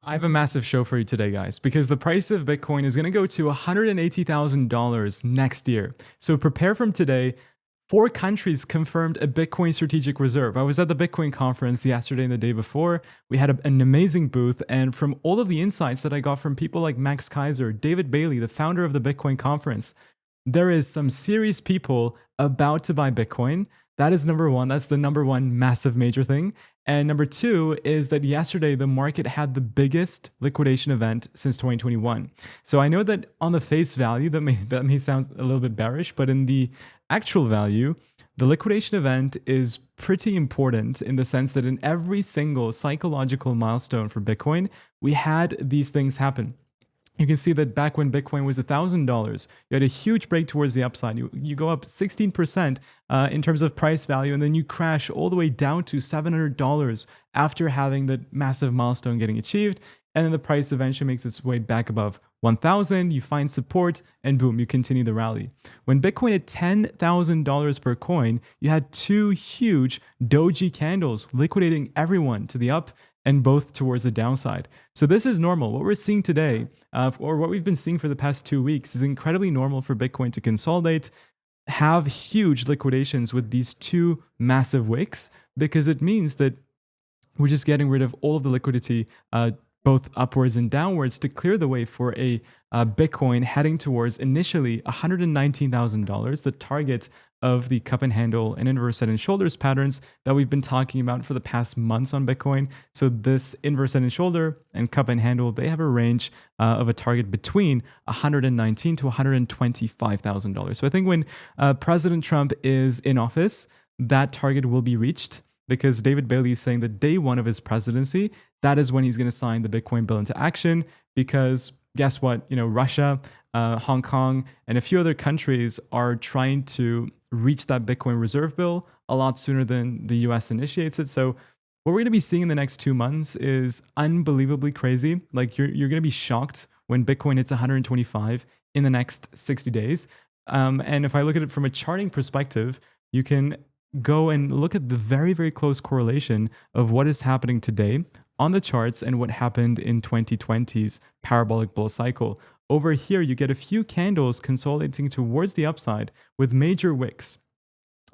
I have a massive show for you today, guys, because the price of Bitcoin is going to go to $180,000 next year. So prepare from today. Four countries confirmed a Bitcoin strategic reserve. I was at the Bitcoin conference yesterday and the day before. We had an amazing booth, and from all of the insights that I got from people like Max Kaiser, David Bailey, the founder of the Bitcoin conference, there is some serious people about to buy Bitcoin. That is number one. That's the number one massive major thing. And number two is that yesterday the market had the biggest liquidation event since 2021. So I know that on the face value that may sound a little bit bearish, but in the actual value, the liquidation event is pretty important in the sense that in every single psychological milestone for Bitcoin, we had these things happen. You can see that back when Bitcoin was $1,000, you had a huge break towards the upside. You go up 16% in terms of price value, and then you crash all the way down to $700 after having the massive milestone getting achieved. And then the price eventually makes its way back above 1,000. You find support, and boom, you continue the rally. When Bitcoin hit $10,000 per coin, you had two huge doji candles liquidating everyone to the up and both towards the downside. So this is normal. What we're seeing today, or what we've been seeing for the past 2 weeks, is incredibly normal for Bitcoin to consolidate, have huge liquidations with these two massive wicks, because it means that we're just getting rid of all of the liquidity, both upwards and downwards, to clear the way for a Bitcoin heading towards initially $119,000, the target of the cup and handle and inverse head and shoulders patterns that we've been talking about for the past months on Bitcoin. So this inverse head and shoulder and cup and handle, they have a range of a target between $119,000 to $125,000. So I think when President Trump is in office, that target will be reached, because David Bailey is saying that day one of his presidency, that is when he's going to sign the Bitcoin bill into action. Because guess what? Russia, Hong Kong, and a few other countries are trying to reach that Bitcoin reserve bill a lot sooner than the US initiates it. So what we're going to be seeing in the next 2 months is unbelievably crazy. Like you're going to be shocked when Bitcoin hits 125 in the next 60 days. And if I look at it from a charting perspective, you can go and look at the very, very close correlation of what is happening today on the charts and what happened in 2020's parabolic bull cycle. Over here, you get a few candles consolidating towards the upside with major wicks.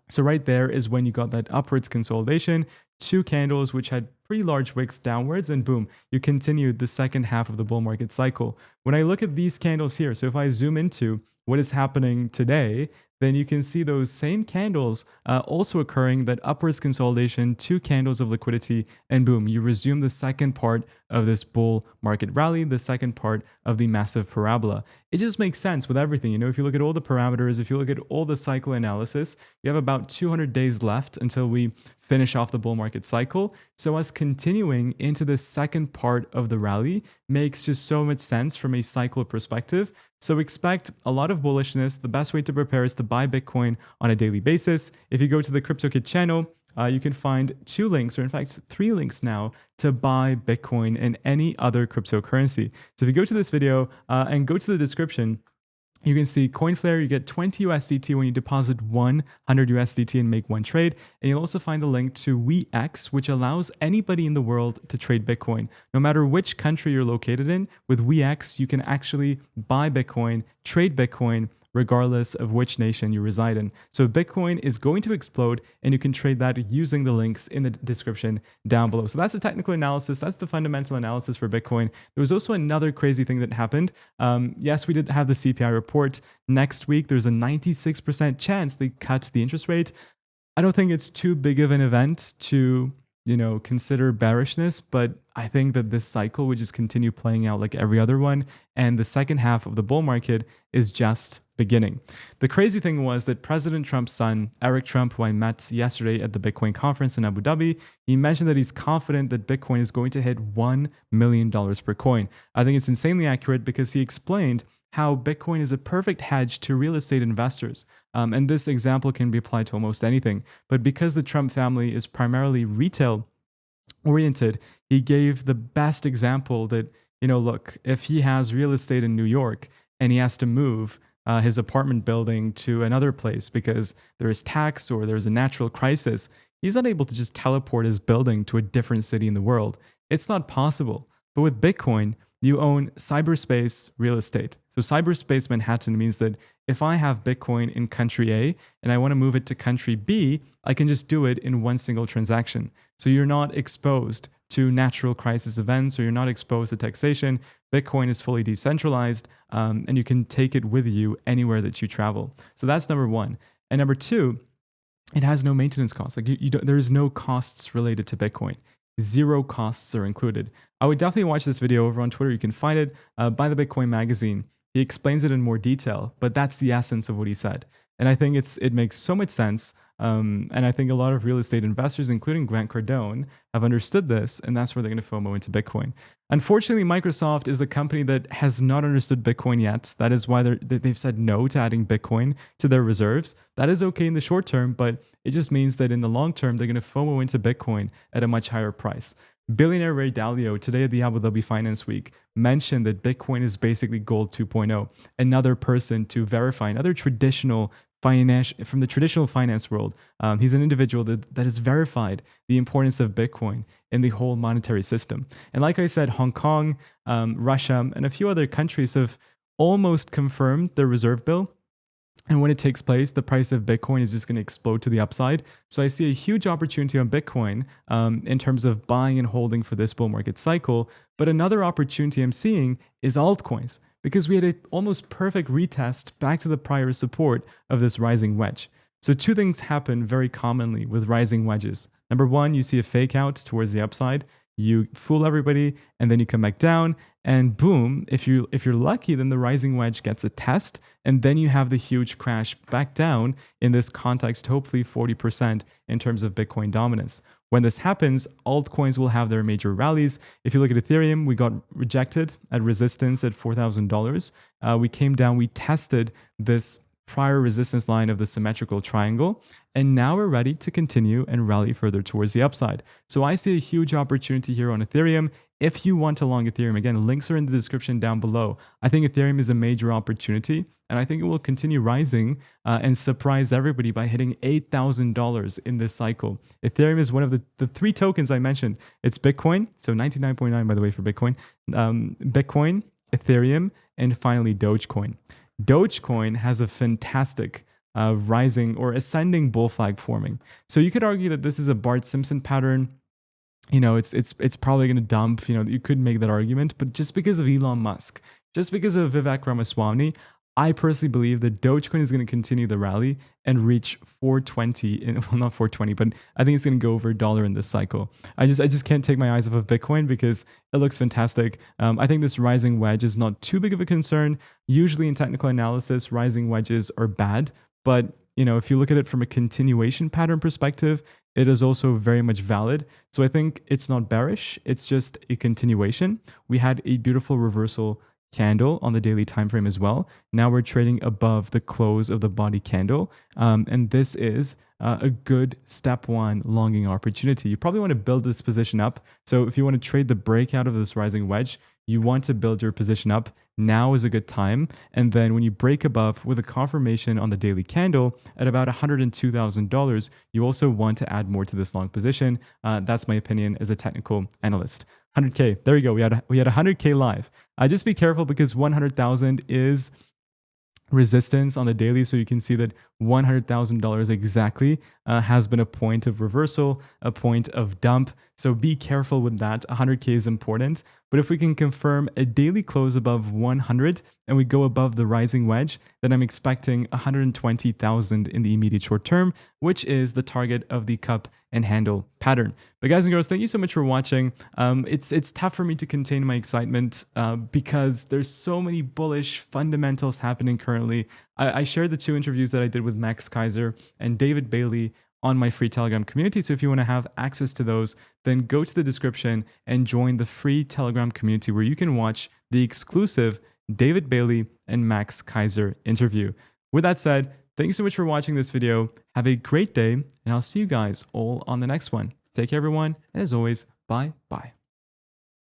So right there is when you got that upwards consolidation, two candles which had pretty large wicks downwards, and boom, you continued the second half of the bull market cycle. When I look at these candles here, so if I zoom into what is happening today, then you can see those same candles also occurring, that upwards consolidation, two candles of liquidity, and boom, you resume the second part of this bull market rally, the second part of the massive parabola. It just makes sense with everything. If you look at all the parameters, if you look at all the cycle analysis, you have about 200 days left until we finish off the bull market cycle. So us continuing into the second part of the rally makes just so much sense from a cycle perspective. So expect a lot of bullishness. The best way to prepare is to buy Bitcoin on a daily basis. If you go to the CryptoKit channel, you can find 2 links, or in fact 3 links now, to buy Bitcoin and any other cryptocurrency. So if you go to this video and go to the description, you can see CoinFlare, you get 20 USDT when you deposit 100 USDT and make one trade. And you'll also find a link to WeX, which allows anybody in the world to trade Bitcoin. No matter which country you're located in, with WeX, you can actually buy Bitcoin, trade Bitcoin, regardless of which nation you reside in. So Bitcoin is going to explode, and you can trade that using the links in the description down below. So that's the technical analysis. That's the fundamental analysis for Bitcoin. There was also another crazy thing that happened. Yes, we did have the CPI report. Next week, there's a 96% chance they cut the interest rate. I don't think it's too big of an event to consider bearishness, but I think that this cycle would just continue playing out like every other one, and the second half of the bull market is just beginning. The crazy thing was that President Trump's son, Eric Trump, who I met yesterday at the Bitcoin conference in Abu Dhabi, he mentioned that he's confident that Bitcoin is going to hit $1 million per coin. I think it's insanely accurate, because he explained how Bitcoin is a perfect hedge to real estate investors. And this example can be applied to almost anything. But because the Trump family is primarily retail oriented, he gave the best example that, look, if he has real estate in New York and he has to move his apartment building to another place because there is tax or there's a natural crisis, he's not able to just teleport his building to a different city in the world. It's not possible. But with Bitcoin, you own cyberspace real estate. So cyberspace Manhattan means that if I have Bitcoin in country A and I want to move it to country B, I can just do it in one single transaction. So you're not exposed to natural crisis events, or you're not exposed to taxation. Bitcoin is fully decentralized, and you can take it with you anywhere that you travel. So that's number one. And number two, it has no maintenance costs. Like there is no costs related to Bitcoin. Zero costs are included. I would definitely watch this video over on Twitter. You can find it by the Bitcoin magazine. He explains it in more detail, but that's the essence of what he said. And I think it makes so much sense. And I think a lot of real estate investors, including Grant Cardone, have understood this, and that's where they're going to FOMO into Bitcoin. Unfortunately, Microsoft is the company that has not understood Bitcoin yet. That is why they've said no to adding Bitcoin to their reserves. That is okay in the short term, but it just means that in the long term, they're going to FOMO into Bitcoin at a much higher price. Billionaire Ray Dalio, today at the Abu Dhabi Finance Week, mentioned that Bitcoin is basically gold 2.0. Another person to verify, another traditional from the traditional finance world. He's an individual that has verified the importance of Bitcoin in the whole monetary system. And like I said, Hong Kong, Russia, and a few other countries have almost confirmed their reserve bill. And when it takes place, the price of Bitcoin is just going to explode to the upside. So I see a huge opportunity on Bitcoin in terms of buying and holding for this bull market cycle. But another opportunity I'm seeing is altcoins, because we had an almost perfect retest back to the prior support of this rising wedge. So two things happen very commonly with rising wedges. Number one, you see a fake out towards the upside. You fool everybody, and then you come back down, and boom, if you're lucky, then the rising wedge gets a test, and then you have the huge crash back down, in this context, hopefully 40% in terms of Bitcoin dominance. When this happens, altcoins will have their major rallies. If you look at Ethereum, we got rejected at resistance at $4,000. We came down, we tested this prior resistance line of the symmetrical triangle, and now we're ready to continue and rally further towards the upside. So I see a huge opportunity here on Ethereum. If you want to long Ethereum, again, links are in the description down below. I think Ethereum is a major opportunity, and I think it will continue rising and surprise everybody by hitting $8,000 in this cycle. Ethereum is one of the three tokens I mentioned. It's Bitcoin, so 99.9 by the way for Bitcoin, Bitcoin, Ethereum, and finally Dogecoin. Dogecoin has a fantastic rising or ascending bull flag forming. So you could argue that this is a Bart Simpson pattern. You know, it's probably going to dump. You know, you could make that argument, but just because of Elon Musk, just because of Vivek Ramaswamy, I personally believe that Dogecoin is going to continue the rally and reach 420. Well, not 420, but I think it's going to go over $1 in this cycle. I just can't take my eyes off of Bitcoin because it looks fantastic. I think this rising wedge is not too big of a concern. Usually in technical analysis, rising wedges are bad, but you know, if you look at it from a continuation pattern perspective, it is also very much valid. So I think it's not bearish. It's just a continuation. We had a beautiful reversal candle on the daily time frame as well. Now we're trading above the close of the body candle, and this is a good step one longing opportunity. You probably want to build this position up. So if you want to trade the breakout of this rising wedge, you want to build your position up. Now is a good time. And then when you break above with a confirmation on the daily candle at about $102,000, you also want to add more to this long position. That's my opinion as a technical analyst. 100K. There we go. We had 100K live. Just be careful because 100,000 is resistance on the daily. So you can see that $100,000 exactly has been a point of reversal, a point of dump. So be careful with that. 100K is important. But if we can confirm a daily close above 100 and we go above the rising wedge, then I'm expecting 120,000 in the immediate short term, which is the target of the cup and handle pattern. But guys and girls, thank you so much for watching. It's tough for me to contain my excitement because there's so many bullish fundamentals happening currently. I shared the two interviews that I did with Max Kaiser and David Bailey on my free Telegram community. So if you want to have access to those, then go to the description and join the free Telegram community where you can watch the exclusive David Bailey and Max Kaiser interview. With that said, thank you so much for watching this video. Have a great day, and I'll see you guys all on the next one. Take care, everyone. And as always, bye-bye.